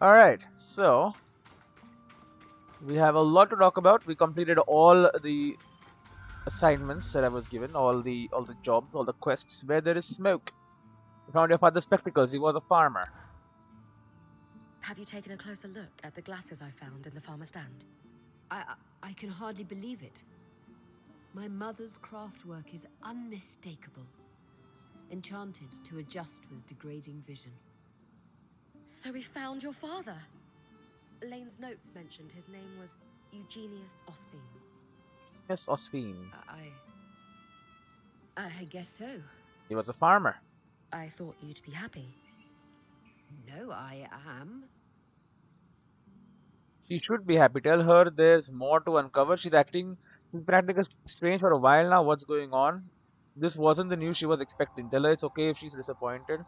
Alright, so we have a lot to talk about. We completed all the assignments that I was given, all the jobs, all the quests. Where there is smoke. We found your father's spectacles. He was a farmer. Have you taken a closer look at the glasses I found in the farmer's stand? I can hardly believe it. My mother's craftwork is unmistakable. Enchanted to adjust with degrading vision. So we found your father. Lane's notes mentioned his name was Eugenius Osphine. Yes, Osphine. I guess so. He was a farmer. I thought you'd be happy. No, I am. She should be happy. Tell her there's more to uncover. She's been acting strange for a while now. What's going on? This wasn't the news she was expecting. Tell her it's okay if she's disappointed.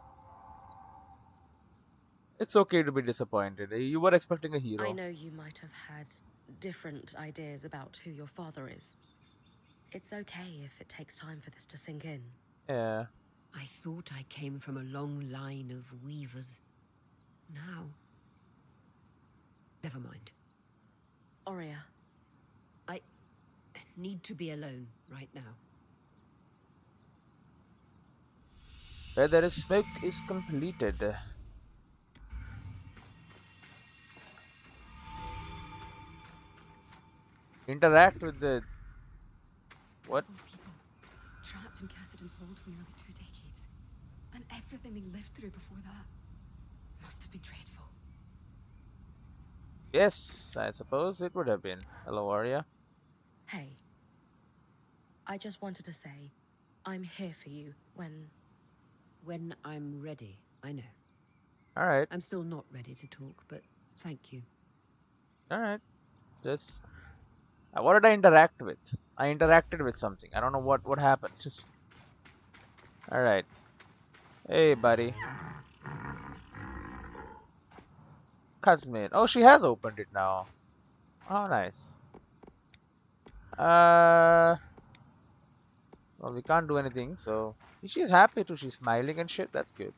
It's okay to be disappointed. You were expecting a hero. I know you might have had different ideas about who your father is. It's okay if it takes time for this to sink in. Yeah. I thought I came from a long line of weavers. Now... Never mind. Aurea. I need to be alone right now. Where there is smoke is completed. Interact with the... What? Those people, trapped in Cassidon's hold for nearly 2 decades. And everything they lived through before that must have been dreadful. Yes, I suppose it would have been. Hello, Arya. Hey. I just wanted to say, I'm here for you when... When I'm ready, I know. Alright. I'm still not ready to talk, but thank you. Alright. Just... what did I interact with? I interacted with something. I don't know what happened. Alright. Hey, buddy. Kazmin. Oh, she has opened it now. Oh, nice. Well, we can't do anything, so... She's happy too. She's smiling and shit. That's good.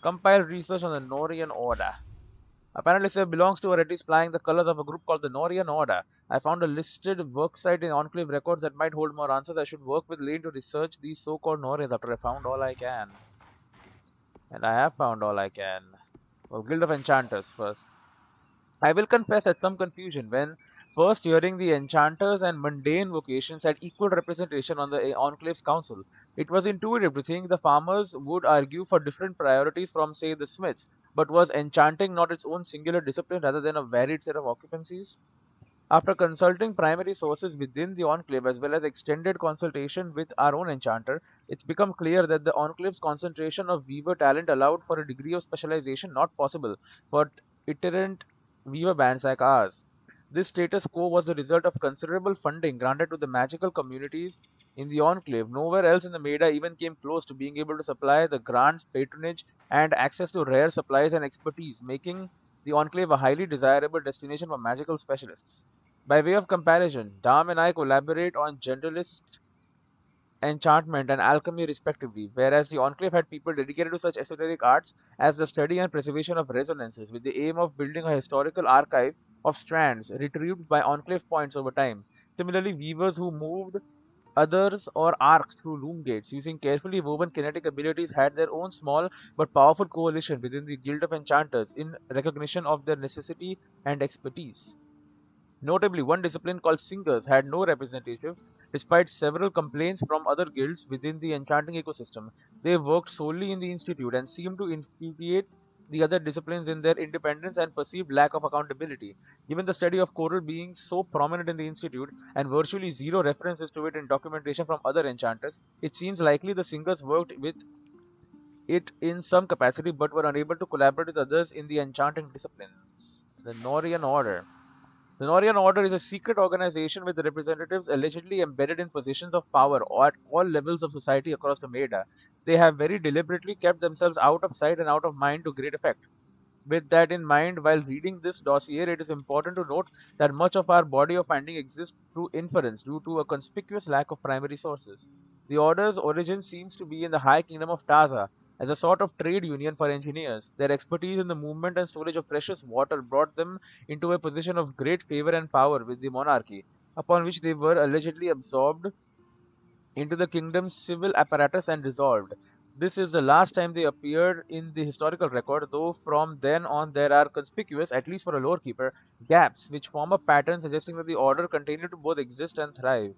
Compile research on the Norian Order. Apparently, Sir belongs to or at least flying the colors of a group called the Norian Order. I found a listed worksite in Enclave records that might hold more answers. I should work with Lane to research these so-called Norians after I found all I can. And I have found all I can. Well, Guild of Enchanters first. I will confess at some confusion when first hearing the enchanters and mundane vocations had equal representation on the Enclave's council. It was intuitive to think the farmers would argue for different priorities from, say, the smiths, but was enchanting not its own singular discipline rather than a varied set of occupancies? After consulting primary sources within the Enclave as well as extended consultation with our own enchanter, it's become clear that the Enclave's concentration of weaver talent allowed for a degree of specialization not possible for itinerant weaver bands like ours. This status quo was the result of considerable funding granted to the magical communities in the Enclave. Nowhere else in the Meda even came close to being able to supply the grants, patronage, and access to rare supplies and expertise, making the Enclave a highly desirable destination for magical specialists. By way of comparison, Dam and I collaborate on generalist enchantment and alchemy respectively, whereas the Enclave had people dedicated to such esoteric arts as the study and preservation of resonances, with the aim of building a historical archive of strands retrieved by Enclave points over time. Similarly, weavers who moved others or arcs through loom gates using carefully woven kinetic abilities had their own small but powerful coalition within the Guild of Enchanters in recognition of their necessity and expertise. Notably, one discipline called Singers had no representative, despite several complaints from other guilds within the enchanting ecosystem. They worked solely in the Institute and seemed to infuriate the other disciplines in their independence and perceived lack of accountability. Given the study of coral being so prominent in the Institute and virtually zero references to it in documentation from other enchanters, it seems likely the Singers worked with it in some capacity but were unable to collaborate with others in the enchanting disciplines. The Norian Order. The Norian Order is a secret organization with representatives allegedly embedded in positions of power at all levels of society across the Meda. They have very deliberately kept themselves out of sight and out of mind to great effect. With that in mind, while reading this dossier, it is important to note that much of our body of finding exists through inference due to a conspicuous lack of primary sources. The Order's origin seems to be in the High Kingdom of Taza, as a sort of trade union for engineers. Their expertise in the movement and storage of precious water brought them into a position of great favor and power with the monarchy, upon which they were allegedly absorbed into the kingdom's civil apparatus and dissolved. This is the last time they appeared in the historical record, though from then on there are conspicuous, at least for a lore keeper, gaps which form a pattern suggesting that the order continued to both exist and thrive.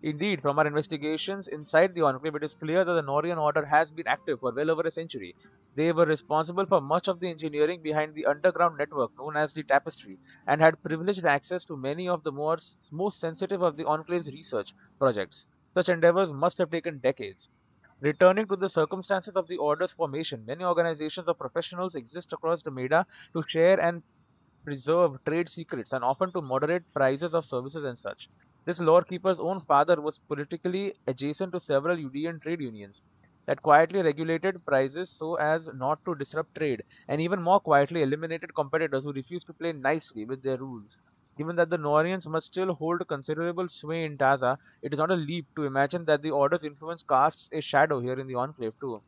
Indeed, from our investigations inside the Enclave, it is clear that the Norian Order has been active for well over a century. They were responsible for much of the engineering behind the underground network known as the Tapestry, and had privileged access to many of the most sensitive of the Enclave's research projects. Such endeavors must have taken decades. Returning to the circumstances of the Order's formation, many organizations of professionals exist across the Meda to share and preserve trade secrets and often to moderate prices of services and such. This lore-keeper's own father was politically adjacent to several Judean trade unions that quietly regulated prices so as not to disrupt trade, and even more quietly eliminated competitors who refused to play nicely with their rules. Given that the Norians must still hold considerable sway in Taza, it is not a leap to imagine that the Order's influence casts a shadow here in the Enclave too.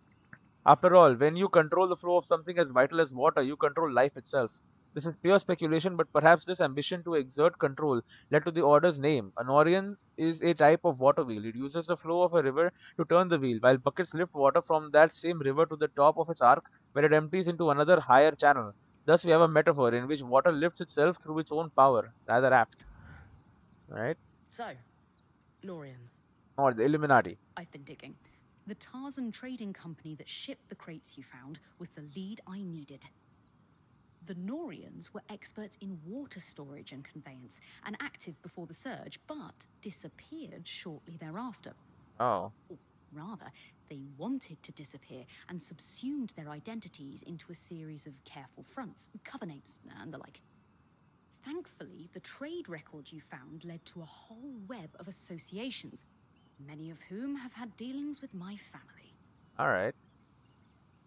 After all, when you control the flow of something as vital as water, you control life itself. This is pure speculation, but perhaps this ambition to exert control led to the order's name. A Norian is a type of water wheel. It uses the flow of a river to turn the wheel, while buckets lift water from that same river to the top of its arc, where it empties into another higher channel. Thus, we have a metaphor in which water lifts itself through its own power. Rather apt, right? So, Norians. Or the Illuminati. I've been digging. The Tarzan trading company that shipped the crates you found was the lead I needed. The Norians were experts in water storage and conveyance, and active before the surge, but disappeared shortly thereafter. Oh, Or rather, they wanted to disappear and subsumed their identities into a series of careful fronts, cover names, and the like. Thankfully, the trade record you found led to a whole web of associations, many of whom have had dealings with my family. alright.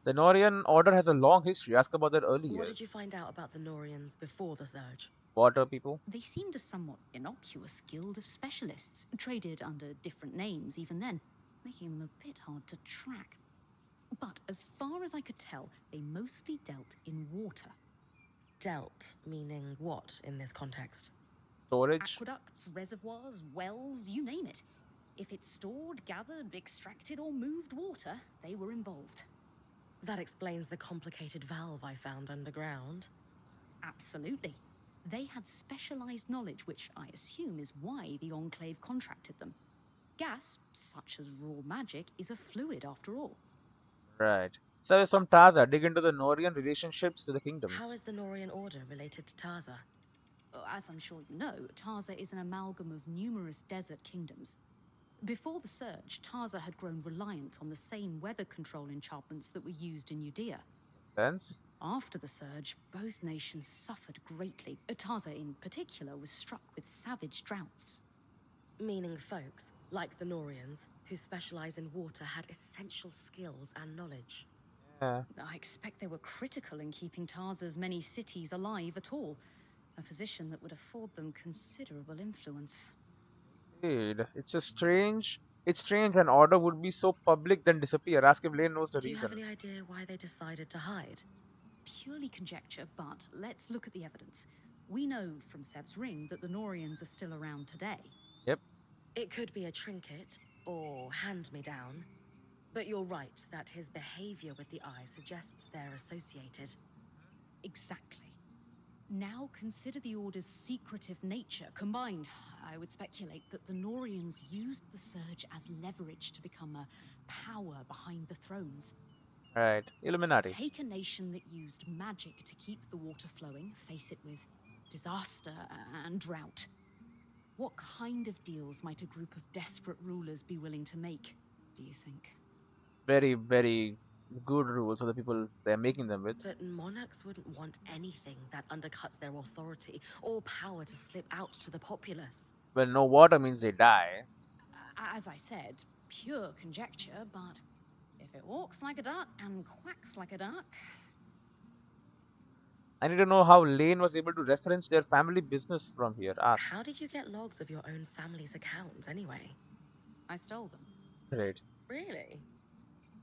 The Norian order has a long history. Ask about their early What did you years. find out about the Norians before the surge? Water people. They seemed a somewhat innocuous guild of specialists, traded under different names even then, making them a bit hard to track. But as far as I could tell, they mostly dealt in water. Dealt, meaning what in this context? Storage. Aqueducts, reservoirs, wells, you name it. If it stored, gathered, extracted, or moved water, they were involved. That explains the complicated valve I found underground. Absolutely. They had specialized knowledge, which I assume is why the Enclave contracted them. Gas, such as raw magic, is a fluid after all. Right. So from Taza, dig into the Norian relationships to the kingdoms. How is the Norian order related to Taza? As I'm sure you know, Taza is an amalgam of numerous desert kingdoms. Before the surge, Taza had grown reliant on the same weather control enchantments that were used in Judea. Sense? After the surge, both nations suffered greatly. Taza, in particular, was struck with savage droughts. Meaning folks, like the Norians, who specialize in water, had essential skills and knowledge. Yeah. I expect they were critical in keeping Taza's many cities alive at all, a position that would afford them considerable influence. Indeed. It's strange an order would be so public then disappear. Ask if Lane knows the Do you have reason. any idea why they decided to hide? Purely conjecture, but let's look at the evidence. We know from Sev's ring that the Norians are still around today. Yep. It could be a trinket or hand-me-down, but you're right that his behavior with the eye suggests they're associated. Exactly. Now consider the Order's secretive nature. Combined, I would speculate that the Norians used the surge as leverage to become a power behind the thrones. Right. Illuminati. Take a nation that used magic to keep the water flowing, face it with disaster and drought. What kind of deals might a group of desperate rulers be willing to make, do you think? Very, very good rules for the people they're making them with. But monarchs wouldn't want anything that undercuts their authority or power to slip out to the populace. Well, no water means they die. As I said, pure conjecture, but if it walks like a duck and quacks like a duck... I need to know how Lane was able to reference their family business from here. Ask. How did you get logs of your own family's accounts anyway? I stole them. Right. Really?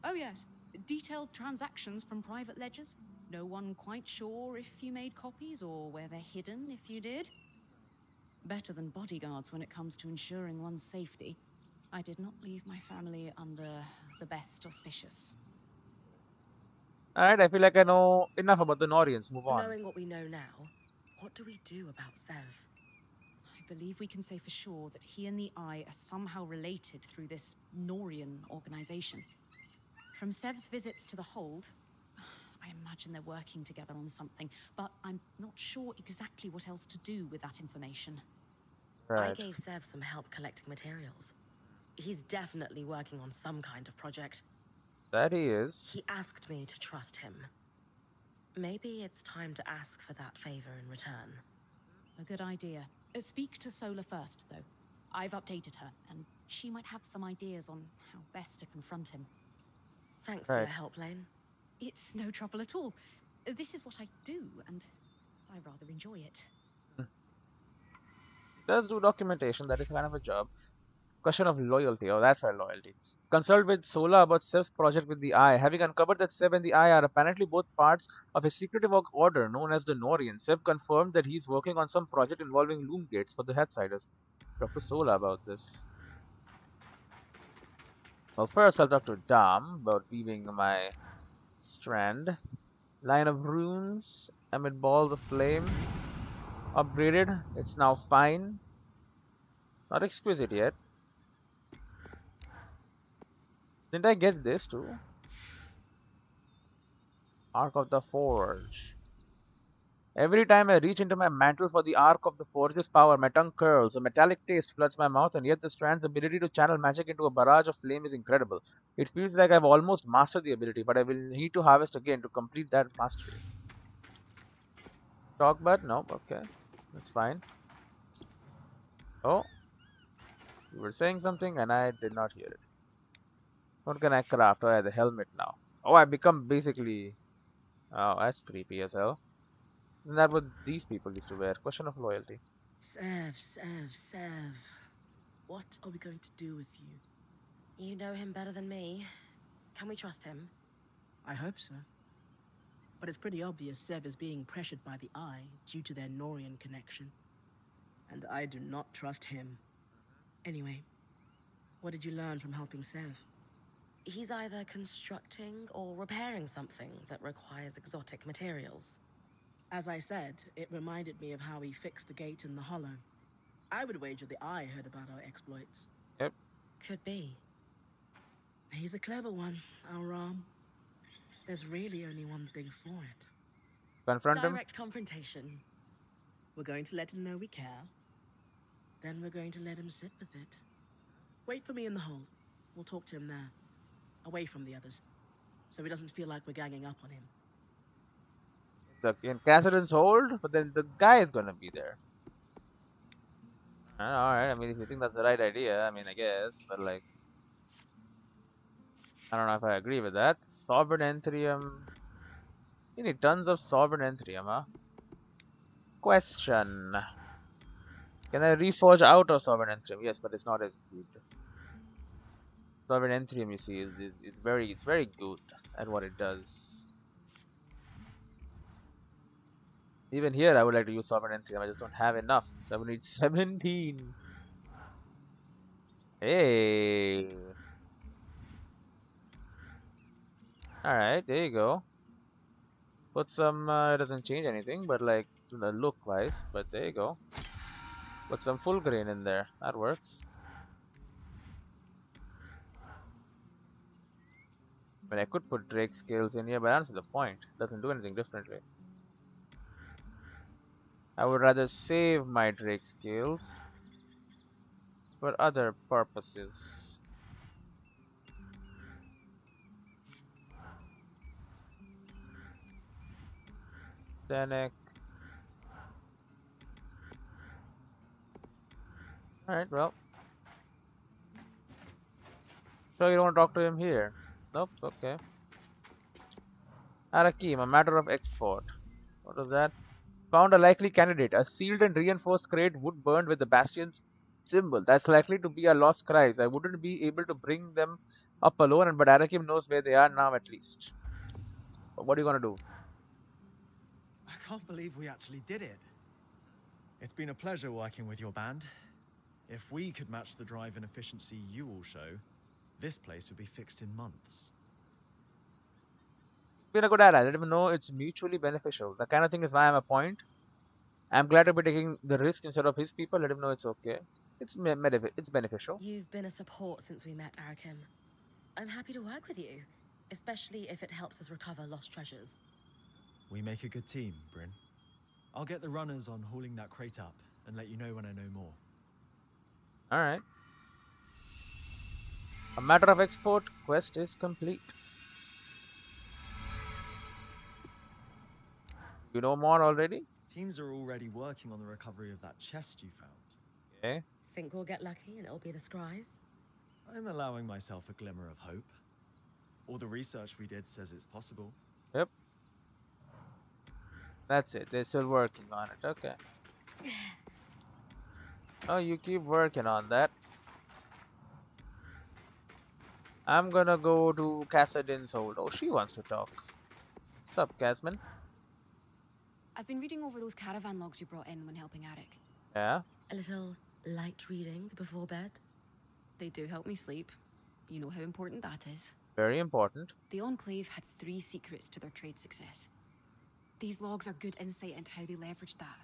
Oh yes, Detailed transactions from private ledgers. No one quite sure if you made copies or where they're hidden if you did. Better than bodyguards when it comes to ensuring one's safety. I did not leave my family under the best auspicious. Alright, I feel like I know enough about the Norians. Move on. Knowing what we know now, what do we do about Sev? I believe we can say for sure that he and the Eye are somehow related through this Norian organization. From Sev's visits to the Hold, I imagine they're working together on something, but I'm not sure exactly what else to do with that information. I Right. gave Sev some help collecting materials. He's definitely working on some kind of project. That he is. He asked me to trust him. Maybe it's time to ask for that favor in return. A good idea. Speak to Sola first, though. I've updated her, and she might have some ideas on how best to confront him. Thanks for Right. your help, Lane. It's no trouble at all. This is what I do, and I rather enjoy it. Does do documentation, that is kind of a job. Question of loyalty. Oh, that's why loyalty. Consult with Sola about Sev's project with the Eye. Having uncovered that Sev and the Eye are apparently both parts of a secretive order known as the Norian, Sev confirmed that he's working on some project involving loom gates for the Headsiders. Talk to Sola about this. Well, first I'll talk to Dam about weaving my strand. Line of runes, amid balls of flame. Upgraded. It's now fine. Not exquisite yet. Didn't I get this too? Arc of the Forge. Every time I reach into my mantle for the Arc of the Forge's power, my tongue curls, a metallic taste floods my mouth, and yet the strand's ability to channel magic into a barrage of flame is incredible. It feels like I've almost mastered the ability, but I will need to harvest again to complete that mastery. Talk bud? No, okay. That's fine. Oh, you were saying something and I did not hear it. What can I craft? Oh, I have the helmet now. Oh, I become basically... Oh, that's creepy as hell. Isn't that what these people used to wear? Question of loyalty. Sev. What are we going to do with you? You know him better than me. Can we trust him? I hope so. But it's pretty obvious Sev is being pressured by the Eye due to their Norian connection. And I do not trust him. Anyway, what did you learn from helping Sev? He's either constructing or repairing something that requires exotic materials. As I said, it reminded me of how he fixed the gate in the Hollow. I would wager the Eye heard about our exploits. Yep. Could be. He's a clever one, our Ram. There's really only one thing for it. Confront him? Direct confrontation. We're going to let him know we care. Then we're going to let him sit with it. Wait for me in the hold. We'll talk to him there. Away from the others. So he doesn't feel like we're ganging up on him. In Cassidon's hold? But then the guy is gonna be there. Alright, I mean, if you think that's the right idea, I mean, I guess. But like... I don't know if I agree with that. Sovereign Enthrium. You need tons of Sovereign Enthrium, huh? Question. Can I reforge out of Sovereign Enthrium? Yes, but it's not as good. Sovereign Enthrium, you see, is very good at what it does. Even here, I would like to use Sovereign Enthrium. I just don't have enough. I would need 17. Hey. Alright, there you go. Put some, it doesn't change anything, but like, look wise, but there you go. Put some full grain in there. That works. I mean, I could put Drake scales in here, but that's the point. Doesn't do anything differently. I would rather save my Drake scales for other purposes. Alright, well. So you don't want to talk to him here? Nope, okay. Arakim, a matter of export. What was that? Found a likely candidate. A sealed and reinforced crate, wood burned with the bastions symbol. That's likely to be a lost scribe. I wouldn't be able to bring them up alone, but Arakim knows where they are now at least. But what are you gonna do? I can't believe we actually did it. It's been a pleasure working with your band. If we could match the drive and efficiency you all show, this place would be fixed in months. Been a good ally. Let him know it's mutually beneficial. The kind of thing is why I'm a point. I'm glad to be taking the risk instead of his people. Let him know it's okay. It's beneficial. You've been a support since we met, Arakim. I'm happy to work with you, especially if it helps us recover lost treasures. We make a good team, Brynn. I'll get the runners on hauling that crate up and let you know when I know more. Alright. A matter of export quest is complete. You know more already? Teams are already working on the recovery of that chest you found. Okay. Think we'll get lucky and it'll be the scries? I'm allowing myself a glimmer of hope. All the research we did says it's possible. Yep. That's it. They're still working on it. Okay. Oh, you keep working on that. I'm gonna go to Cassadin's hold. Oh, she wants to talk. Sup, Casman? I've been reading over those caravan logs you brought in when helping Arik. Yeah? A little light reading before bed? They do help me sleep. You know how important that is. Very important. The Enclave had 3 secrets to their trade success. These logs are good insight into how they leveraged that.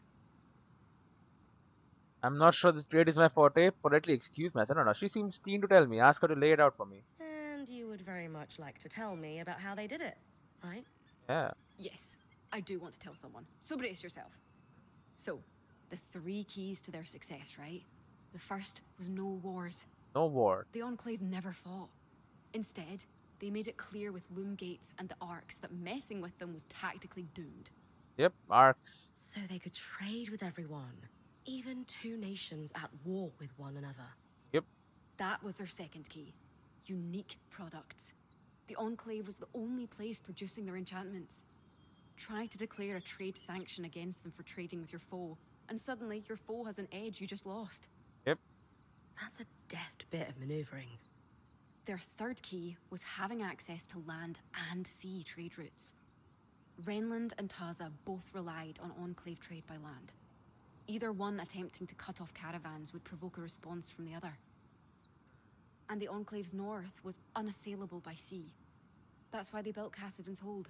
I'm not sure this trade is my forte. Politely excuse me. I don't know. She seems keen to tell me. Ask her to lay it out for me. And you would very much like to tell me about how they did it, right? Yeah. Yes, I do want to tell someone. So brace yourself. So, the 3 keys to their success, right? The first was no wars. No war. The Enclave never fought. Instead, they made it clear with loom gates and the arcs that messing with them was tactically doomed. Yep, arcs. So they could trade with everyone, even 2 nations at war with one another. Yep. That was their second key. Unique products. The Enclave was the only place producing their enchantments. Try to declare a trade sanction against them for trading with your foe, and suddenly your foe has an edge you just lost. Yep. That's a deft bit of maneuvering. Their third key was having access to land and sea trade routes. Renland and Taza both relied on Enclave trade by land. Either one attempting to cut off caravans would provoke a response from the other. And the Enclave's north was unassailable by sea. That's why they built Cassadin's Hold.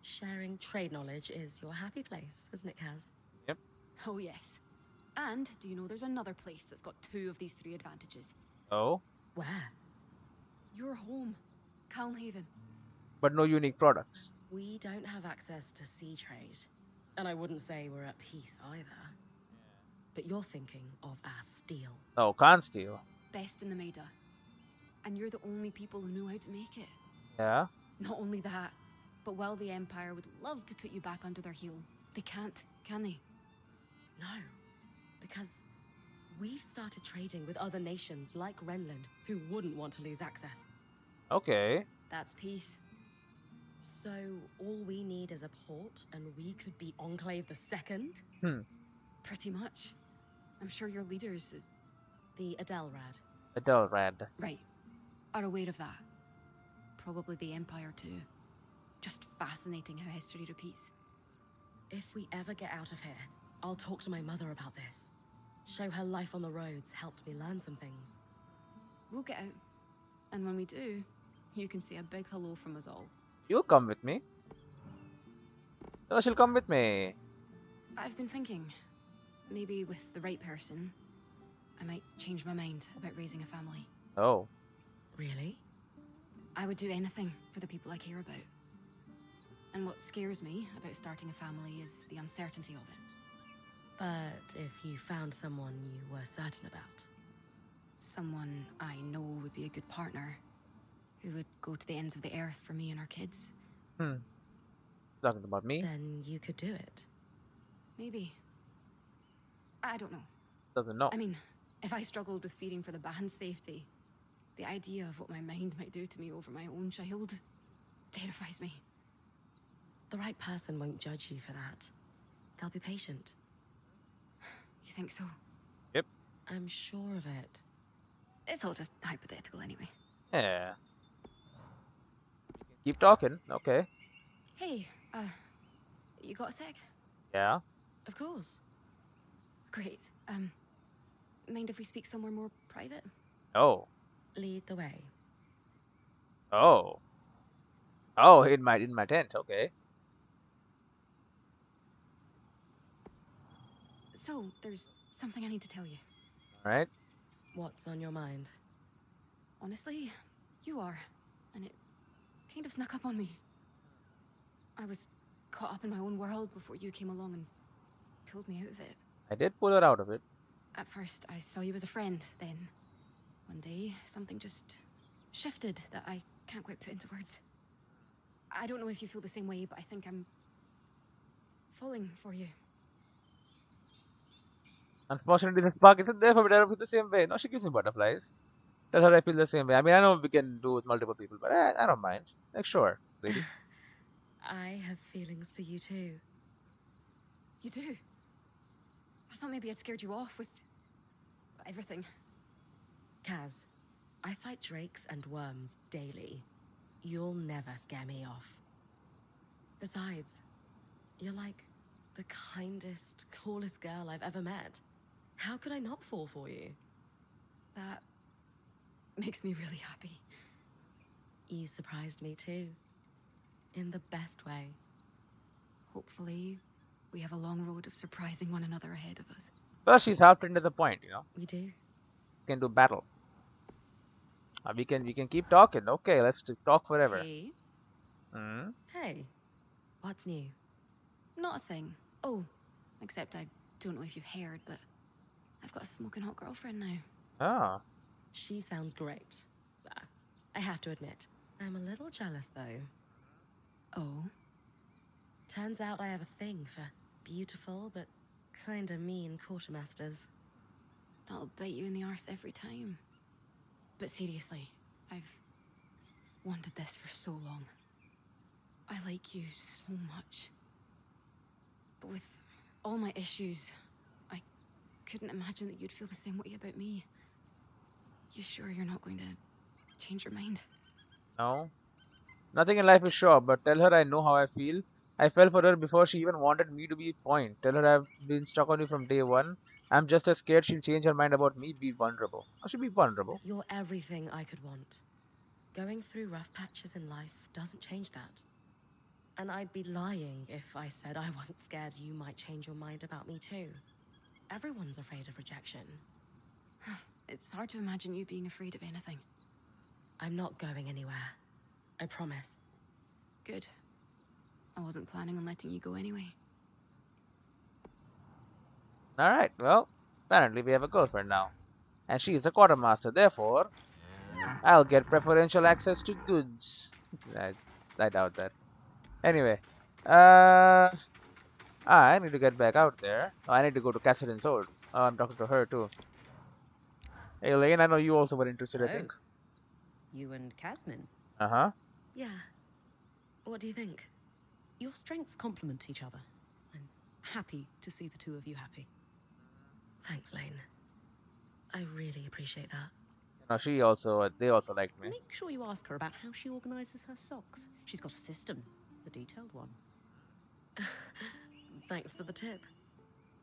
Sharing trade knowledge is your happy place, isn't it, Kaz? Yep. Oh yes. And do you know there's another place that's got 2 of these 3 advantages? Oh. Where? Your home, Calnhaven. But no unique products. We don't have access to sea trade. And I wouldn't say we're at peace either. But you're thinking of our steel. No, can't steal. Best in the Maida. And you're the only people who know how to make it. Yeah. Not only that, but while the Empire would love to put you back under their heel, they can't, can they? No. Because we've started trading with other nations like Renland who wouldn't want to lose access. Okay. That's peace. So all we need is a port and we could be Enclave the Second? Pretty much. I'm sure your leaders... The Adelrad. Adelrad. Right. Are aware of that. Probably the Empire too. Just fascinating how history repeats. If we ever get out of here, I'll talk to my mother about this. Show her life on the roads helped me learn some things. We'll get out. And when we do, you can say a big hello from us all. You'll come with me. No, she'll come with me. I've been thinking, maybe with the right person, I might change my mind about raising a family. Oh. Really? I would do anything for the people I care about. And what scares me about starting a family is the uncertainty of it. But if you found someone you were certain about? Someone I know would be a good partner, who would go to the ends of the earth for me and our kids. Talking about me? Then you could do it. Maybe. I don't know. Doesn't know. I mean, if I struggled with fearing for the band's safety, the idea of what my mind might do to me over my own child terrifies me. The right person won't judge you for that. They'll be patient. You think so? Yep. I'm sure of it. It's all just hypothetical anyway. Yeah. Keep talking. Okay. Hey, you got a sec? Yeah. Of course. Great. Mind if we speak somewhere more private? Oh. Lead the way. Oh. Oh, in my tent. Okay. So, there's something I need to tell you. All right. What's on your mind? Honestly, you are. And it kind of snuck up on me. I was caught up in my own world before you came along and pulled me out of it. I did pull her out of it. At first, I saw you as a friend. Then, one day, something just shifted that I can't quite put into words. I don't know if you feel the same way, but I think I'm falling for you. Unfortunately, the spark isn't there for me to feel the same way. No, she gives me butterflies. That's how I feel the same way. I mean, I know we can do with multiple people, but I don't mind. Like, sure, lady. I have feelings for you too. You do? I thought maybe I'd scared you off with everything. Kaz, I fight drakes and worms daily. You'll never scare me off. Besides, you're like the kindest, coolest girl I've ever met. How could I not fall for you? That makes me really happy. You surprised me too. In the best way. Hopefully, we have a long road of surprising one another ahead of us. Well, she's half into the point, you know. We do. We can do battle. We can keep talking. Okay, let's talk forever. Hey. Hmm. Hey. What's new? Not a thing. Oh, except I don't know if you've heard, but I've got a smoking hot girlfriend now. Ah. She sounds great. I have to admit, I'm a little jealous though. Oh? Turns out I have a thing for beautiful but kinda mean quartermasters. That'll bite you in the arse every time. But seriously, I've wanted this for so long. I like you so much. But with all my issues, I couldn't imagine that you'd feel the same way about me. You sure you're not going to change your mind? No. Nothing in life is sure, but tell her I know how I feel. I fell for her before she even wanted me to be point. Tell her I've been stuck on you from day one. I'm just as scared she'll change her mind about me, be vulnerable. I should be vulnerable. You're everything I could want. Going through rough patches in life doesn't change that. And I'd be lying if I said I wasn't scared you might change your mind about me too. Everyone's afraid of rejection. It's hard to imagine you being afraid of anything. I'm not going anywhere. I promise. Good. I wasn't planning on letting you go anyway. Alright, well, apparently we have a girlfriend now. And she is a quartermaster, therefore, I'll get preferential access to goods. I doubt that. Anyway, I need to get back out there. Oh, I need to go to Cassidy's Hold. Oh, I'm talking to her too. Hey, Lane, I know you also were interested, I think. You and Casmin, Uh-huh. Yeah. What do you think? your strengths complement each other. I'm happy to see the two of you happy. Thanks, Lane. I really appreciate that. You know, they also liked me. Make sure you ask her about how she organizes her socks. She's got a system, the detailed one. Thanks for the tip.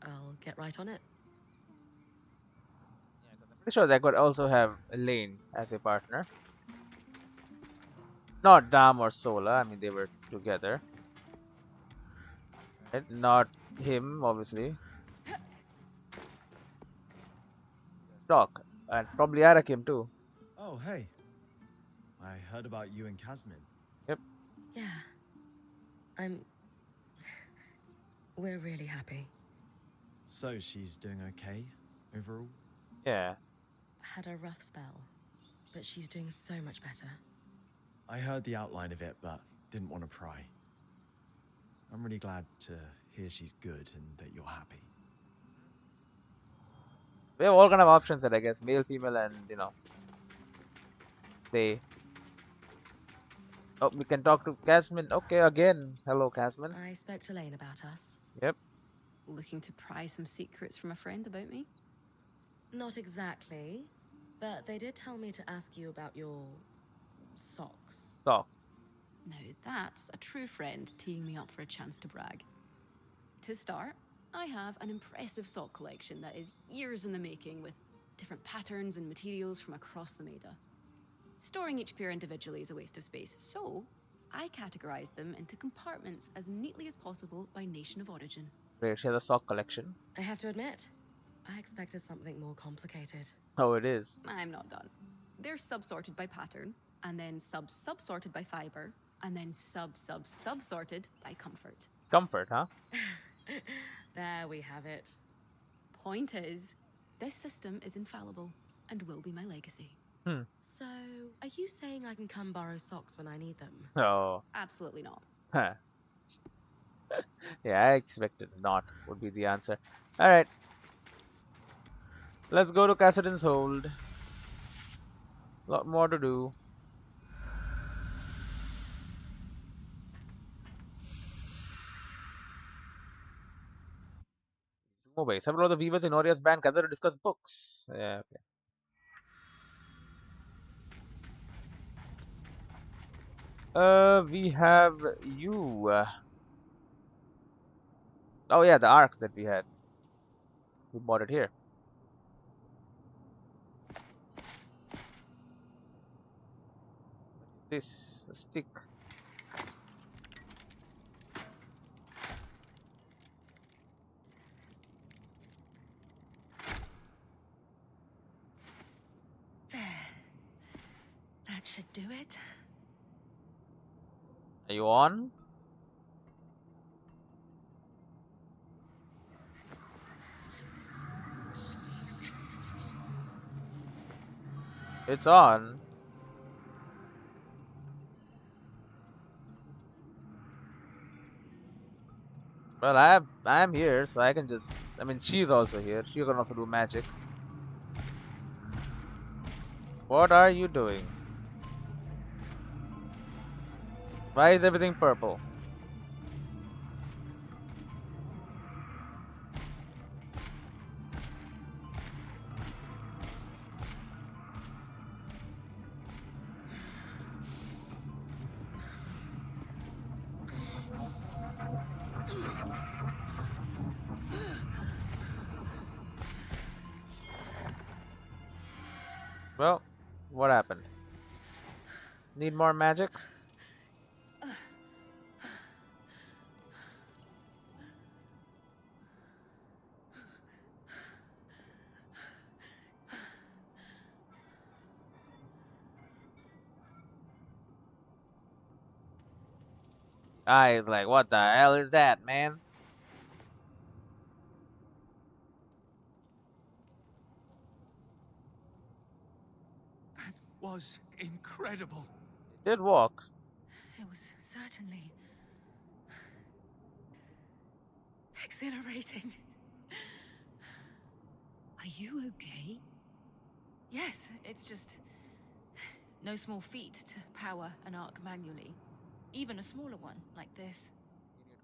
I'll get right on it. I'm pretty sure they could also have Lane as a partner. Not Dam or Sola, I mean, they were together. Right? Not him, obviously. Doc. And probably Arakim too. Oh, hey. I heard about you and Casmin. Yep. Yeah. We're really happy. So she's doing okay overall? Yeah. Had a rough spell, but she's doing so much better. I heard the outline of it, but didn't want to pry. I'm really glad to hear she's good and that you're happy. We have all kind of options there, I guess. Male, female, and, they. Oh, we can talk to Casmin. Okay, again. Hello, Casmin. I spoke to Lane about us. Yep. Looking to pry some secrets from a friend about me? Not exactly, but they did tell me to ask you about your socks. So, Now that's a true friend teeing me up for a chance to brag. To start, I have an impressive sock collection that is years in the making with different patterns and materials from across the Maida. Storing each pair individually is a waste of space, so I categorized them into compartments as neatly as possible by nation of origin. great. She has a sock collection. I have to admit, I expected something more complicated. Oh, it is. I'm not done. They're sub-sorted by pattern, and then sub-sub-sorted by fiber, and then sub-sub-sub-sorted by comfort. Comfort, huh? There we have it. Point is, this system is infallible and will be my legacy. So, are you saying I can come borrow socks when I need them? Oh, Absolutely not. huh. Yeah, I expected not would be the answer. Alright. Let's go to Cassidon's Hold. Lot more to do. Sumo Bay. Several of the weavers in Oria's band gather to discuss books. Yeah, okay. We have you. Oh yeah, the arc that we had. We bought it here. What is this? A stick. That should do it. Are you on? It's on. Well, I'm here, so I can just. I mean, she's also here. She can also do magic. What are you doing? Why is everything purple? Well, what happened? Need more magic? I was like, what the hell is that, man? That was incredible. It did walk. It was certainly exhilarating. Are you okay? Yes, it's just no small feat to power an arc manually. Even a smaller one like this.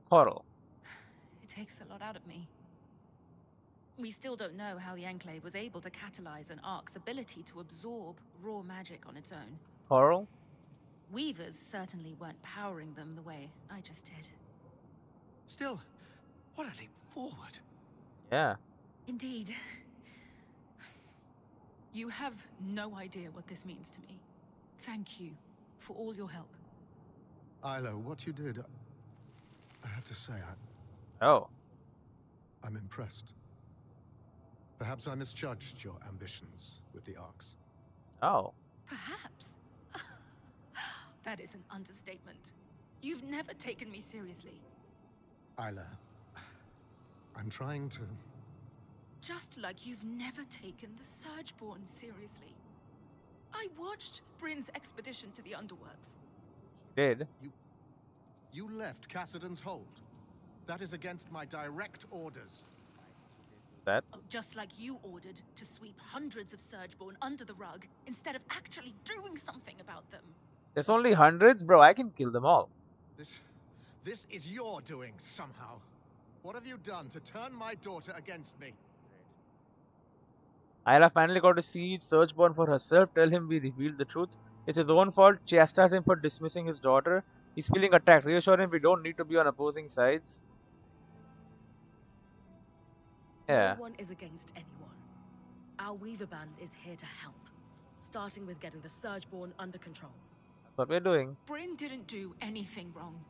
Coral. It takes a lot out of me. We still don't know how the Enclave was able to catalyze an arc's ability to absorb raw magic on its own. Coral? Weavers certainly weren't powering them the way I just did. Still, what a leap forward. Yeah. Indeed. You have no idea what this means to me. Thank you for all your help. Isla, what you did, I have to say, Oh. I'm impressed. Perhaps I misjudged your ambitions with the arcs. Oh. Perhaps. That is an understatement. You've never taken me seriously. Isla, I'm trying to... Just like you've never taken the Surgeborn seriously. I watched Brynn's expedition to the Underworks. Did. You left Cassidon's Hold. That is against my direct orders. That. Oh, just like you ordered to sweep hundreds of Surgeborn under the rug instead of actually doing something about them. There's only hundreds? Bro, I can kill them all. This is your doing somehow. What have you done to turn my daughter against me? Ayla finally got to see Surgeborn for herself, tell him we revealed the truth. It's his own fault, chastise him for dismissing his daughter. He's feeling attacked, reassure him we don't need to be on opposing sides. Yeah. No one is against anyone. Our Weaver Band is here to help, starting with getting the Surgeborn under control. That's what we're doing. Brynn didn't do anything wrong.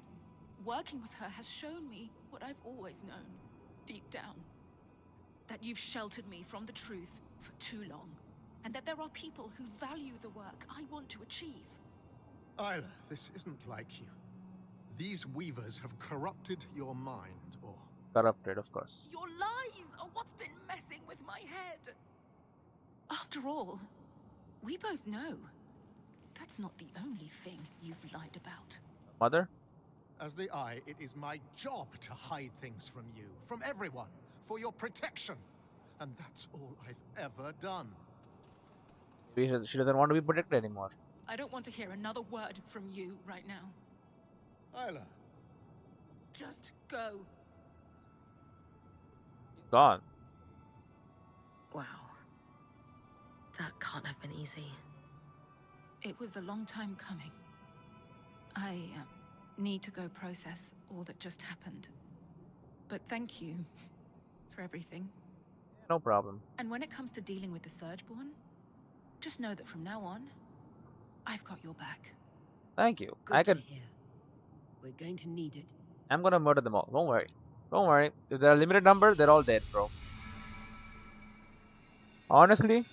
Working with her has shown me what I've always known, deep down. That you've sheltered me from the truth for too long, and that there are people who value the work I want to achieve. Isla, this isn't like you. These weavers have corrupted your mind, or... Corrupted, of course. Your lies are what's been messing with my head. After all, we both know that's not the only thing you've lied about. Mother? As the Eye, it is my job to hide things from you, from everyone, for your protection. And that's all I've ever done. She doesn't want to be protected anymore. I don't want to hear another word from you right now. Isla. Just go. He's gone. Wow. That can't have been easy. It was a long time coming. I need to go process all that just happened. But thank you for everything. No problem. And when it comes to dealing with the Surgeborn, just know that from now on, I've got your back. Thank you. Good to hear. We're going to need it. I'm gonna murder them all. Don't worry. Don't worry. If they're a limited number, they're all dead, bro. Honestly,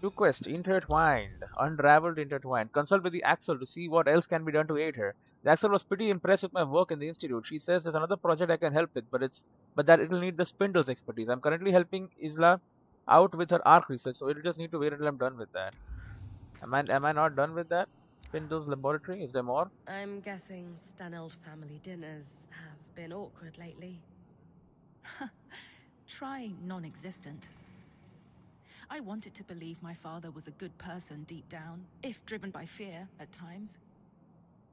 new quest, intertwined, unraveled, intertwined. Consult with the Axel to see what else can be done to aid her. The Axel was pretty impressed with my work in the institute. She says there's another project I can help with, but that it'll need the spindles expertise. I'm currently helping Isla out with her arc research, so it'll just need to wait until I'm done with that. Am I not done with that? Spindles laboratory? Is there more? I'm guessing Staneld family dinners have been awkward lately. Try non-existent. I wanted to believe my father was a good person deep down, if driven by fear at times.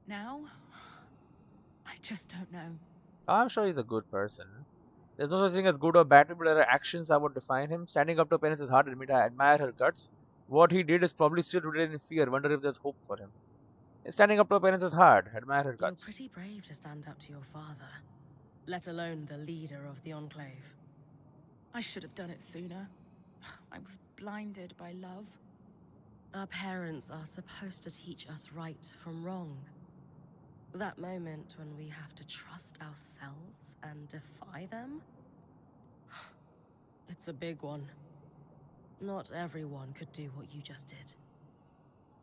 Now, I just don't know. I'm sure he's a good person. There's no such thing as good or bad people. There are actions that would define him. Standing up to parents is hard to admit. I admire her guts. What he did is probably still rooted in fear. Wonder if there's hope for him. Standing up to parents is hard. Admire her You're guts. pretty brave to stand up to your father, let alone the leader of the Enclave. I should have done it sooner. I was blinded by love. Our parents are supposed to teach us right from wrong. That moment when we have to trust ourselves and defy them? It's a big one. Not everyone could do what you just did.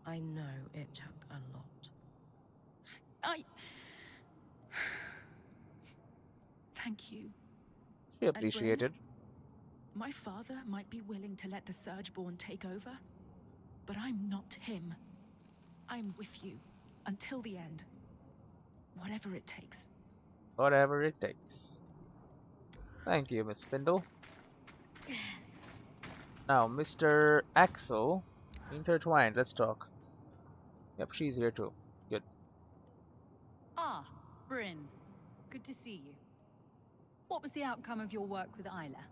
I know it took a lot. Thank you. She appreciated. My father might be willing to let the Surgeborn take over, but I'm not him. I'm with you until the end. Whatever it takes. Whatever it takes. Thank you, Miss Spindle. Now, Mr. Axel, intertwined. Let's talk. Yep, she's here too. Good. Ah, Brynn. Good to see you. What was the outcome of your work with Isla?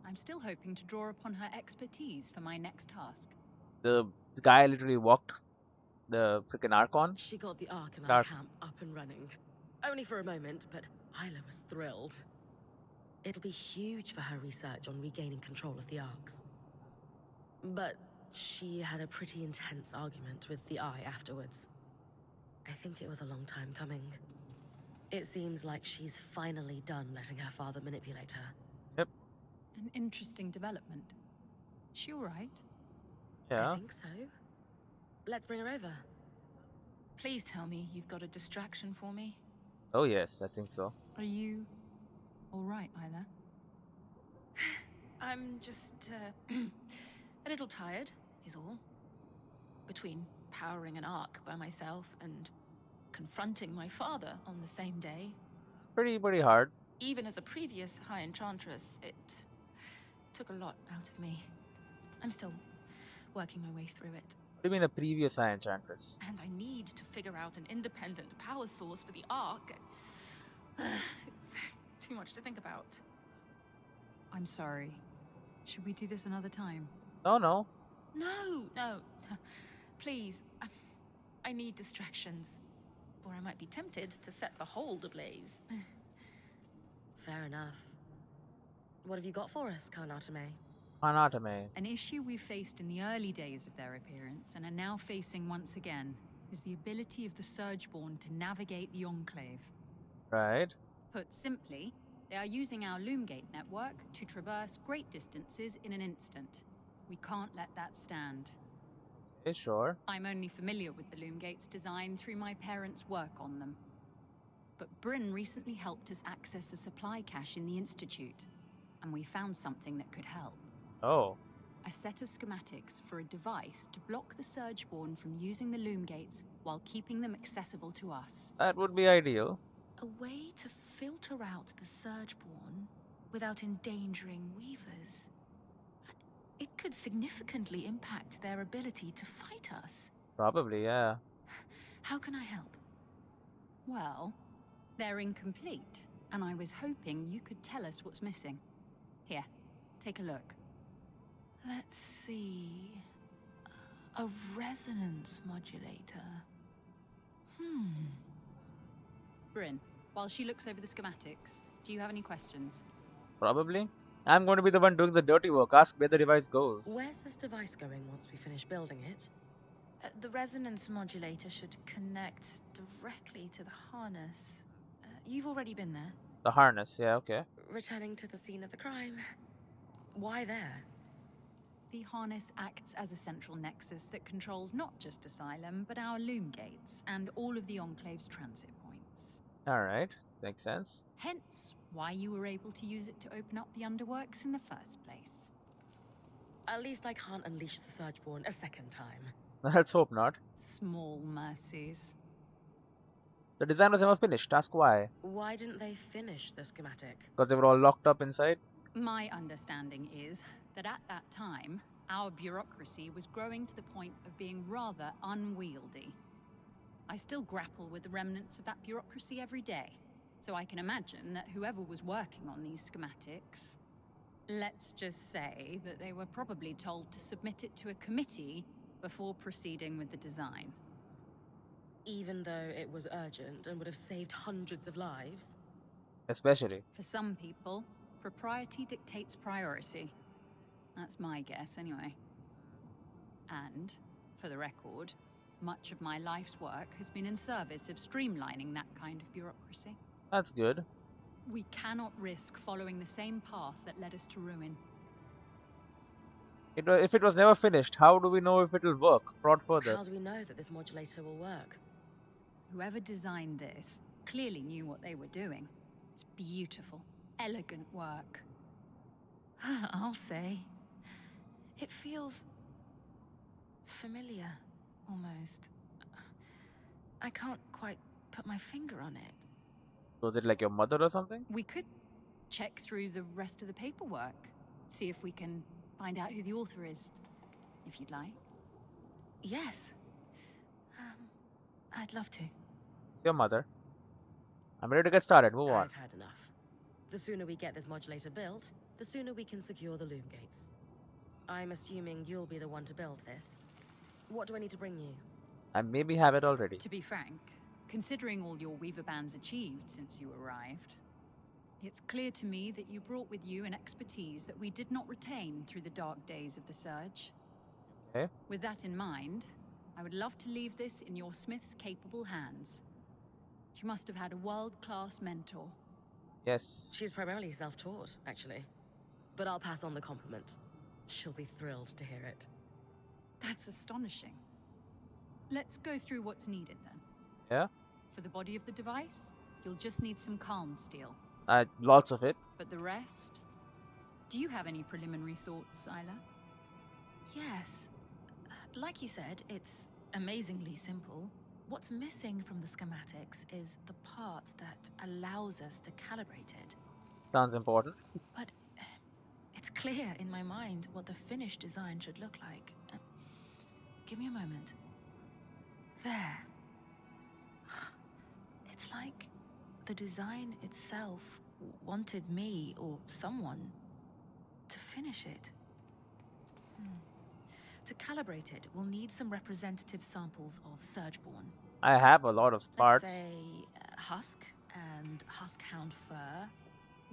I'm still hoping to draw upon her expertise for my next task. The guy literally walked the freaking Archon. She got the Ark in our camp up and running. Only for a moment, but Isla was thrilled. It'll be huge for her research on regaining control of the Arks. But she had a pretty intense argument with the Eye afterwards. I think it was a long time coming. It seems like she's finally done letting her father manipulate her. Yep. An interesting development. She all right? Yeah. I think so. Let's bring her over. Please tell me you've got a distraction for me. Oh yes, I think so. Are you all right, Isla? I'm just a little tired, is all. Between powering an arc by myself and confronting my father on the same day. Pretty hard. Even as a previous High Enchantress, it took a lot out of me. I'm still working my way through it. What do you mean a previous High Enchantress? And I need to figure out an independent power source for the Ark. It's too much to think about. I'm sorry. Should we do this another time? Oh no. No. Please. I need distractions. Or I might be tempted to set the hold ablaze. Fair enough. What have you got for us, Carnatame? Anatomy. An issue we faced in the early days of their appearance and are now facing once again is the ability of the Surgeborn to navigate the Enclave. Right. Put simply, they are using our Loomgate network to traverse great distances in an instant. We can't let that stand. Okay, sure. I'm only familiar with the Loomgate's design through my parents' work on them. But Brynn recently helped us access a supply cache in the Institute, and we found something that could help. Oh. A set of schematics for a device to block the Surgeborn from using the Loomgates while keeping them accessible to us. That would be ideal. A way to filter out the Surgeborn without endangering Weavers. It could significantly impact their ability to fight us. Probably, yeah. How can I help? Well, they're incomplete, and I was hoping you could tell us what's missing. Here, take a look. Let's see. A resonance modulator. Brynn, while she looks over the schematics, do you have any questions? Probably. I'm going to be the one doing the dirty work. Ask where the device goes. Where's this device going once we finish building it? The resonance modulator should connect directly to the harness. You've already been there. The harness, yeah, okay. Returning to the scene of the crime. Why there? The harness acts as a central nexus that controls not just Asylum, but our Loomgates and all of the Enclave's transit points. Alright, makes sense. Hence, why you were able to use it to open up the underworks in the first place. At least I can't unleash the Surgeborn a second time. Let's hope not. Small mercies. The design was never finished. Ask why. Why didn't they finish the schematic? Because they were all locked up inside? My understanding is that at that time, our bureaucracy was growing to the point of being rather unwieldy. I still grapple with the remnants of that bureaucracy every day, so I can imagine that whoever was working on these schematics, let's just say that they were probably told to submit it to a committee before proceeding with the design. Even though it was urgent and would have saved hundreds of lives? Especially. For some people, propriety dictates priority. That's my guess, anyway. And, for the record, much of my life's work has been in service of streamlining that kind of bureaucracy. That's good. We cannot risk following the same path that led us to ruin. If it was never finished, how do we know if it will work? Prod further. How do we know that this modulator will work? Whoever designed this clearly knew what they were doing. It's beautiful, elegant work. I'll say. It feels familiar, almost. I can't quite put my finger on it. Was it like your mother or something? We could check through the rest of the paperwork, see if we can find out who the author is, if you'd like. Yes. I'd love to. It's your mother. I'm ready to get started. Move on. I've had enough. The sooner we get this modulator built, the sooner we can secure the Loomgates. I'm assuming you'll be the one to build this. What do I need to bring you? I maybe have it already. To be frank, considering all your Weaver bands achieved since you arrived, it's clear to me that you brought with you an expertise that we did not retain through the dark days of the Surge. Okay. With that in mind, I would love to leave this in your Smith's capable hands. She must have had a world-class mentor. Yes. She's primarily self-taught, actually. But I'll pass on the compliment. She'll be thrilled to hear it. That's astonishing. Let's go through what's needed then. Yeah? For the body of the device, you'll just need some calm steel. Lots of it. But the rest? Do you have any preliminary thoughts, Isla? Yes. Like you said, it's amazingly simple. What's missing from the schematics is the part that allows us to calibrate it. Sounds important. But it's clear in my mind what the finished design should look like. Give me a moment. There. It's like the design itself wanted me or someone to finish it. To calibrate it, we'll need some representative samples of Surgeborn. I have a lot of Let's parts. say husk and huskhound fur.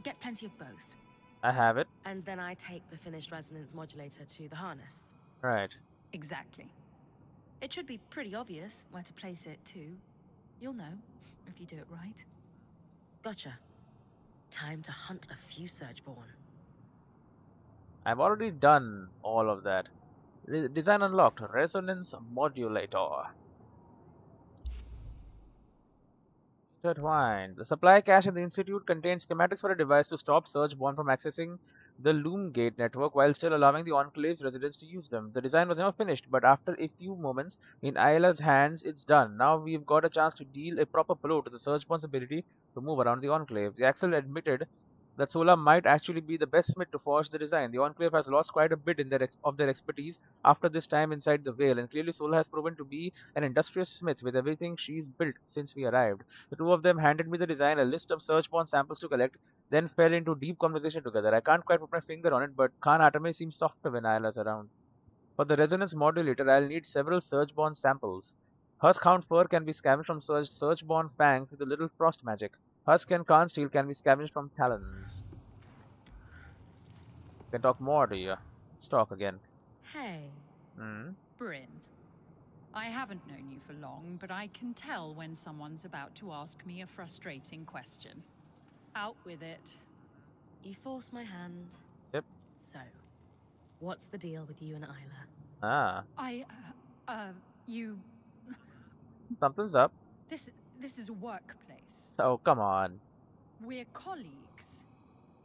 Get plenty of both. I have it. And then I take the finished resonance modulator to the harness. Right. Exactly. It should be pretty obvious where to place it, too. You'll know, if you do it right. Gotcha. Time to hunt a few Surgeborn. I've already done all of that. Design unlocked. Resonance modulator. Intertwined. The supply cache in the Institute contains schematics for a device to stop Surgeborn from accessing the Loom Gate network while still allowing the Enclave's residents to use them. The design was never finished, but after a few moments in Isla's hands, it's done. Now we've got a chance to deal a proper blow to the Surgeborn's ability to move around the Enclave. The Axel admitted that Sola might actually be the best smith to forge the design. The Enclave has lost quite a bit in of their expertise after this time inside the Veil, and clearly Sola has proven to be an industrious smith with everything she's built since we arrived. The two of them handed me the design, a list of Surgeborn samples to collect, then fell into deep conversation together. I can't quite put my finger on it, but Khan Atame seems softer when Isla's around. For the resonance modulator, I'll need several Surgeborn samples. Huskhound fur can be scavenged from Surgeborn fangs with a little frost magic. Husk and Khan steel can be scavenged from talons. Can talk more to you. Let's talk again. Hey. Brynn. I haven't known you for long, but I can tell when someone's about to ask me a frustrating question. Out with it. You force my hand. Yep. So, what's the deal with you and Isla? You... Something's up. This is a workplace. Oh, come on. We're colleagues.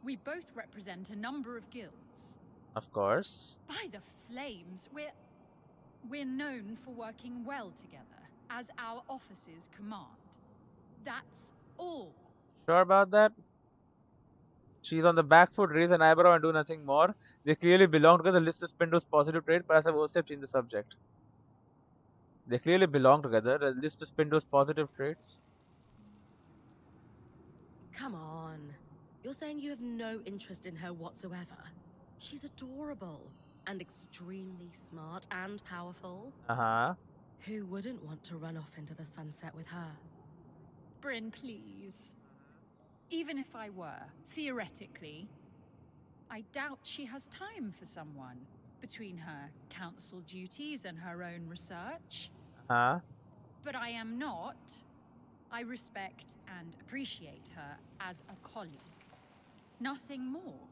We both represent a number of guilds. Of course. By the flames, we're known for working well together, as our offices command. That's all. Sure about that? She's on the back foot, raise an eyebrow and do nothing more. They clearly belong together. List of Spindle's positive trait. Perhaps I've overstepped in the subject. They clearly belong together. A list of Spindle's positive traits. Come on. You're saying you have no interest in her whatsoever? She's adorable and extremely smart and powerful. Uh-huh. Who wouldn't want to run off into the sunset with her? Brynn, please. Even if I were, theoretically, I doubt she has time for someone between her council duties and her own research. Uh-huh. But I am not. I respect and appreciate her as a colleague. Nothing more.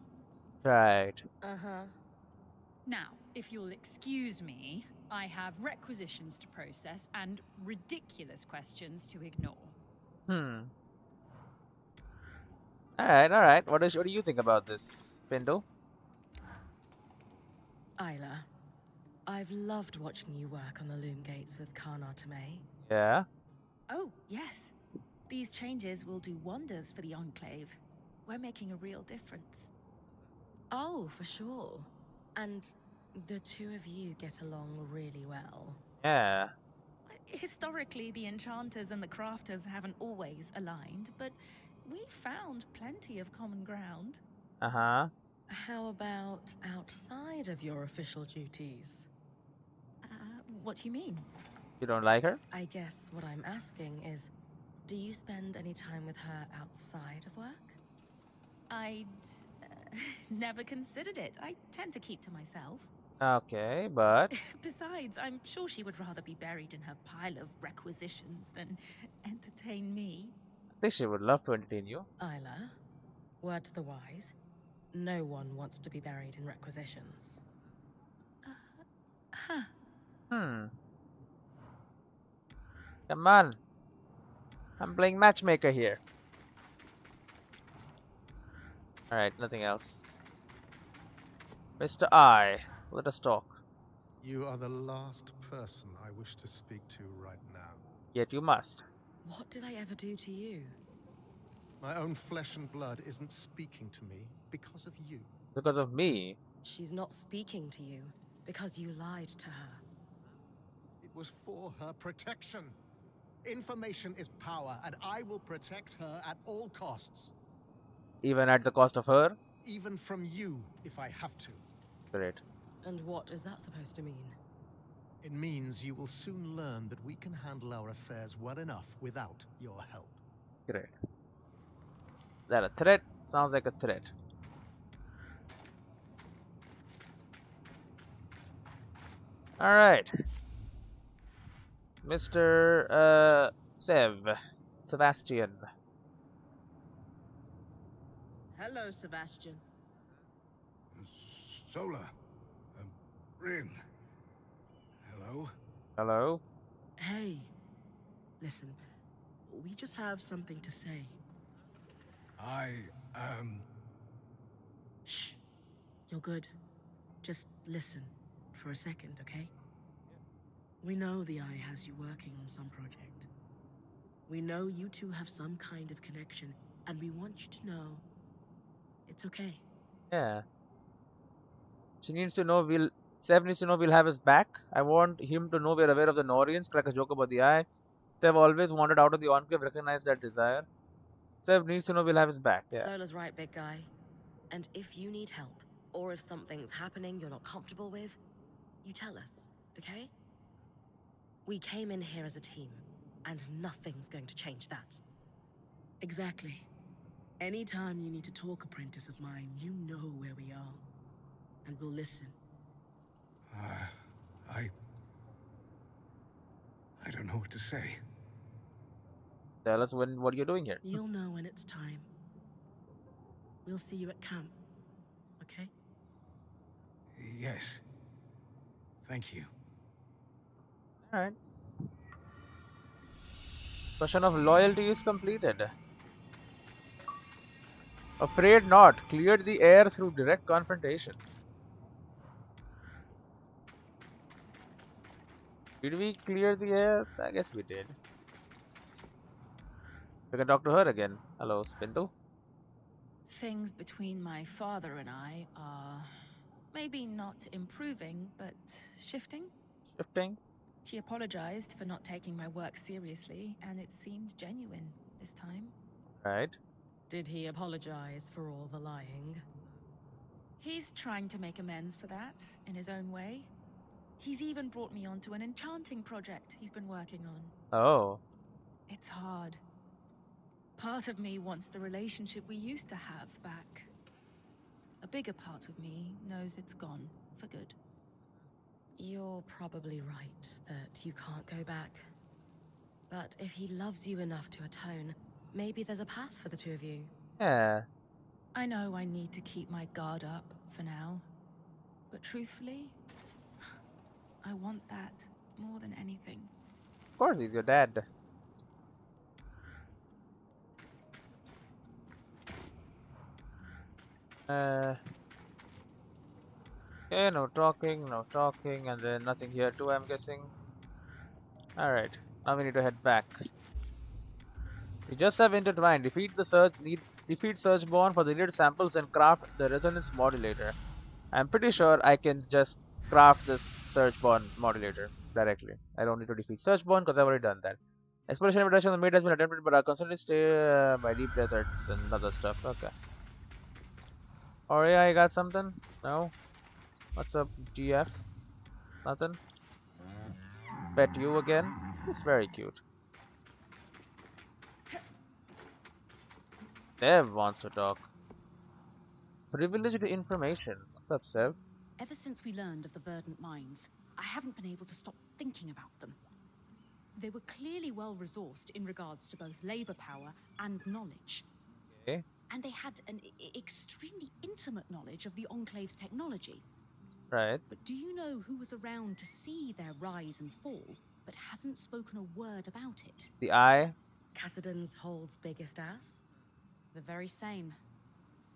Right. Uh-huh. Now, if you'll excuse me, I have requisitions to process and ridiculous questions to ignore. Alright. What do you think about this, Pindo? Isla, I've loved watching you work on the loom gates with Khan Atame. Yeah? Oh, yes. These changes will do wonders for the Enclave. We're making a real difference. Oh, for sure. And the two of you get along really well. Yeah. Historically, the enchanters and the crafters haven't always aligned, but we found plenty of common ground. Uh-huh. How about outside of your official duties? What do you mean? You don't like her? I guess what I'm asking is, do you spend any time with her outside of work? I'd never considered it. I tend to keep to myself. Okay, but... Besides, I'm sure she would rather be buried in her pile of requisitions than entertain me. I think she would love to entertain you. Isla, word to the wise, no one wants to be buried in requisitions. Come on. I'm playing Matchmaker here. Alright, nothing else. Mr. I, let us talk. You are the last person I wish to speak to right now. Yet you must. What did I ever do to you? My own flesh and blood isn't speaking to me because of you. Because of me. She's not speaking to you because you lied to her. It was for her protection. Information is power, and I will protect her at all costs. Even at the cost of her? Even from you, if I have to. Great. And what is that supposed to mean? It means you will soon learn that we can handle our affairs well enough without your help. Great. Is that a threat? Sounds like a threat. Alright. Mr. Sebastian. Hello, Sebastian. Solar. Brynn. Hello? Hello? Hey. Listen, we just have something to say. Shh. You're good. Just listen for a second, okay? We know the Eye has you working on some project. We know you two have some kind of connection, and we want you to know it's okay. Yeah. She needs to know Sev needs to know we'll have his back. I want him to know we're aware of the Norians, crack a joke about the Eye. Sev always wanted out of the Enclave, recognize that desire. Sev needs to know we'll have his back, yeah. Solar's right, big guy. And if you need help, or if something's happening you're not comfortable with, you tell us, okay? We came in here as a team, and nothing's going to change that. Exactly. Anytime you need to talk, apprentice of mine, you know where we are. And we'll listen. I don't know what to say. Tell us what you're doing here. You'll know when it's time. We'll see you at camp, okay? Yes. Thank you. Alright. Question of loyalty is completed. Afraid not. Cleared the air through direct confrontation. Did we clear the air? I guess we did. We can talk to her again. Hello, Spindle. Things between my father and I are maybe not improving, but shifting. Shifting. He apologized for not taking my work seriously, and it seemed genuine this time. Right. Did he apologize for all the lying? He's trying to make amends for that, in his own way. He's even brought me onto an enchanting project he's been working on. Oh. It's hard. Part of me wants the relationship we used to have back. A bigger part of me knows it's gone for good. You're probably right that you can't go back. But if he loves you enough to atone, maybe there's a path for the two of you. Yeah. I know I need to keep my guard up for now. But truthfully, I want that more than anything. Of course, he's your dad. Okay, no talking, and then nothing here too, I'm guessing. Alright, now we need to head back. We just have intertwined. Defeat Searchborn for the needed samples and craft the resonance modulator. I'm pretty sure I can just craft this Searchborn modulator directly. I don't need to defeat Searchborn because I've already done that. Exploration invitation on the maid has been attempted, but I constantly stay by deep deserts and other stuff. Okay. Oh yeah, I got something? No? What's up, GF? Nothing? Pet you again? It's very cute. Sev wants to talk. Privileged information. What's up, Sev? Ever since we learned of the verdant mines, I haven't been able to stop thinking about them. They were clearly well resourced in regards to both labor power and knowledge. Okay. And they had an extremely intimate knowledge of the Enclave's technology. Right. But do you know who was around to see their rise and fall, but hasn't spoken a word about it? The Eye. Cassidon's Hold's biggest ass? The very same.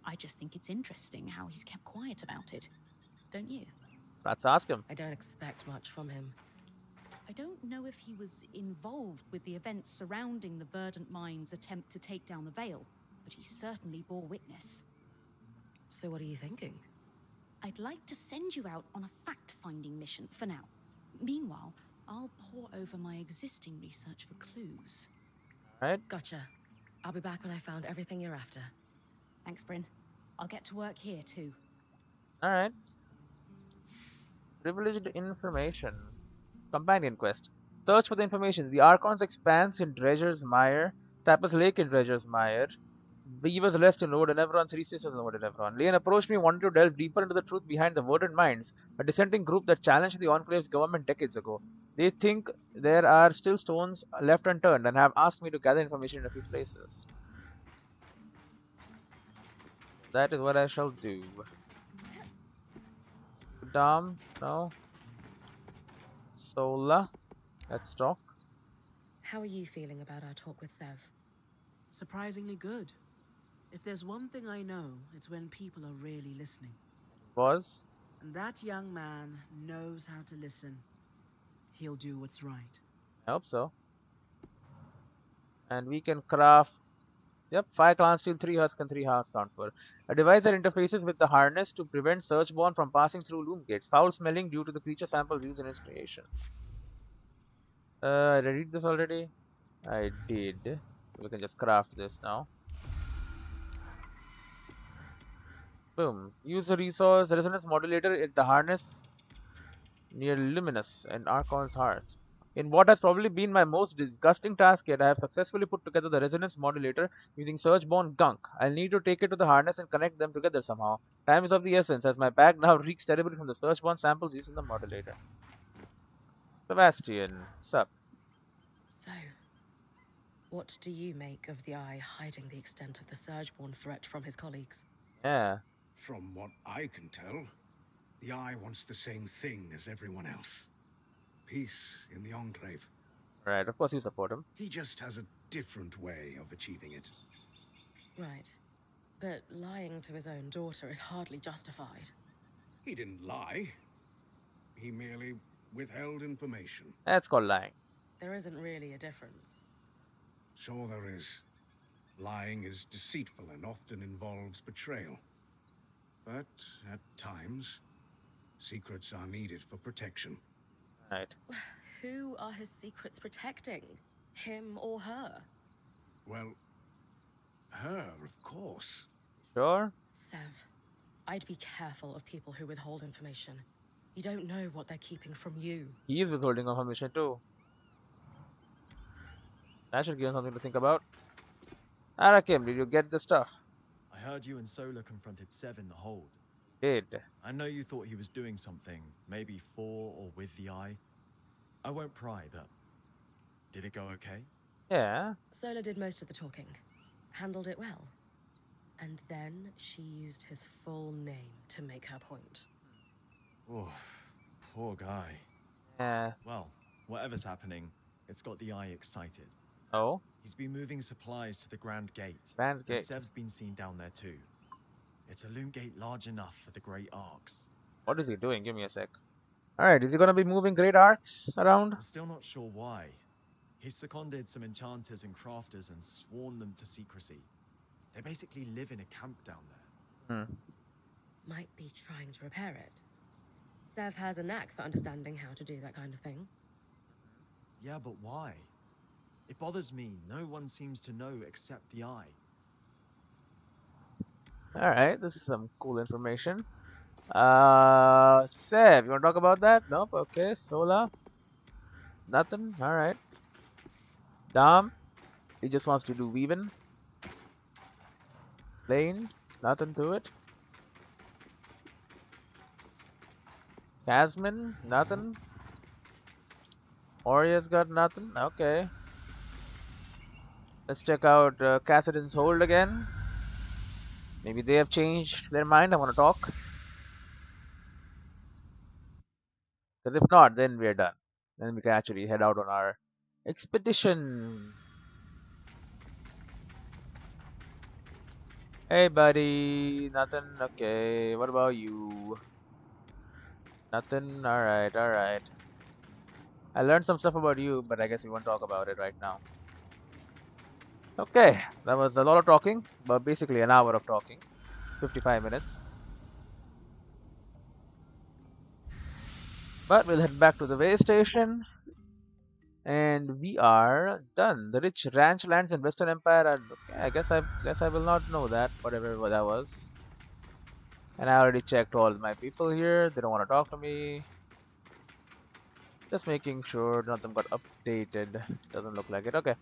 I just think it's interesting how he's kept quiet about it. Don't you? Let's ask him. I don't expect much from him. I don't know if he was involved with the events surrounding the Verdant Mine's attempt to take down the Veil, but he certainly bore witness. So what are you thinking? I'd like to send you out on a fact-finding mission for now. Meanwhile, I'll pore over my existing research for clues. Right. Gotcha. I'll be back when I found everything you're after. Thanks, Brynn. I'll get to work here, too. Alright. Privileged information. Companion quest. Search for the information. The Archon's expanse in Dredger's Mire. Tapper's Lake in Dredger's Mire. Beaver's Rest in Lord Enevron. Three Sisters in Lord Enevron. Lane approached me wanting to delve deeper into the truth behind the Verdant Minds, a dissenting group that challenged the Enclave's government decades ago. They think there are still stones left unturned and have asked me to gather information in a few places. That is what I shall do. Dom, no. Sola, let's talk. How are you feeling about our talk with Sev? Surprisingly good. If there's one thing I know, it's when people are really listening. Was? And that young man knows how to listen. He'll do what's right. I hope so. And we can craft, yep, 5 clan steel, 3 husk and 3 hearts confer. A device that interfaces with the harness to prevent Searchborn from passing through loom gates. Foul smelling due to the creature samples used in its creation. Did I read this already? I did. We can just craft this now. Boom. Use the resource resonance modulator at the harness near Luminous and Archon's heart. In what has probably been my most disgusting task yet, I have successfully put together the resonance modulator using Searchborn gunk. I'll need to take it to the harness and connect them together somehow. Time is of the essence, as my bag now reeks terribly from the Searchborn samples used in the modulator. Sebastian, sup? So, what do you make of the Eye hiding the extent of the Surgeborn threat from his colleagues? Yeah. From what I can tell, the Eye wants the same thing as everyone else. Peace in the Enclave. Right, of course you support him. He just has a different way of achieving it. Right. But lying to his own daughter is hardly justified. He didn't lie. He merely withheld information. That's called lying. There isn't really a difference. So there is. Lying is deceitful and often involves betrayal. But at times, secrets are needed for protection. Right. Who are his secrets protecting? Him or her? Well, her, of course. Sure? Sev, I'd be careful of people who withhold information. You don't know what they're keeping from you. He is withholding information too. That should give him something to think about. Arakim, did you get the stuff? I heard you and Sola confronted Sev in the hold. Did. I know you thought he was doing something, maybe for or with the Eye. I won't pry, but did it go okay? Yeah. Sola did most of the talking. Handled it well. And then she used his full name to make her point. Oh, poor guy. Yeah. Well, whatever's happening, it's got the Eye excited. Oh? He's been moving supplies to the Grand Gate. Grand Gate. And Sev's been seen down there too. It's a loom gate large enough for the Great Arcs. What is he doing? Give me a sec. Alright, is he gonna be moving great arcs around? I'm still not sure why. He's seconded some enchanters and crafters and sworn them to secrecy. They basically live in a camp down there. Might be trying to repair it. Sev has a knack for understanding how to do that kind of thing. Yeah, but why? It bothers me. No one seems to know except the Eye. Alright, this is some cool information. Sev, you wanna talk about that? Nope, okay. Sola? Nothing? Alright. Dom? He just wants to do weaving. Lane? Nothing to it. Casman? Nothing. Oria's got nothing? Okay. Let's check out Cassidon's hold again. Maybe they have changed their mind. I want to talk. Because if not, then we're done. Then we can actually head out on our expedition. Hey, buddy. Nothing. Okay. What about you? Nothing. Alright, alright. I learned some stuff about you, but I guess we won't talk about it right now. Okay. That was a lot of talking, but basically an hour of talking. 55 minutes. But we'll head back to the way station. And we are done. The rich ranch lands in Western Empire are okay. I guess I will not know that, whatever that was. And I already checked all my people here. They don't want to talk to me. Just making sure none of them got updated. Doesn't look like it. Okay.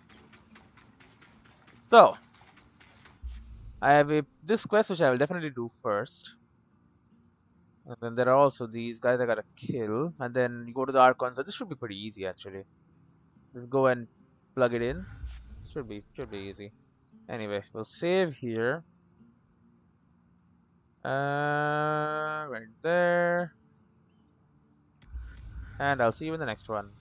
So, I have this quest which I will definitely do first. And then there are also these guys I gotta kill. And then you go to the Archon. So this should be pretty easy actually. Just go and plug it in. Should be easy. Anyway, we'll save here. Right there. And I'll see you in the next one.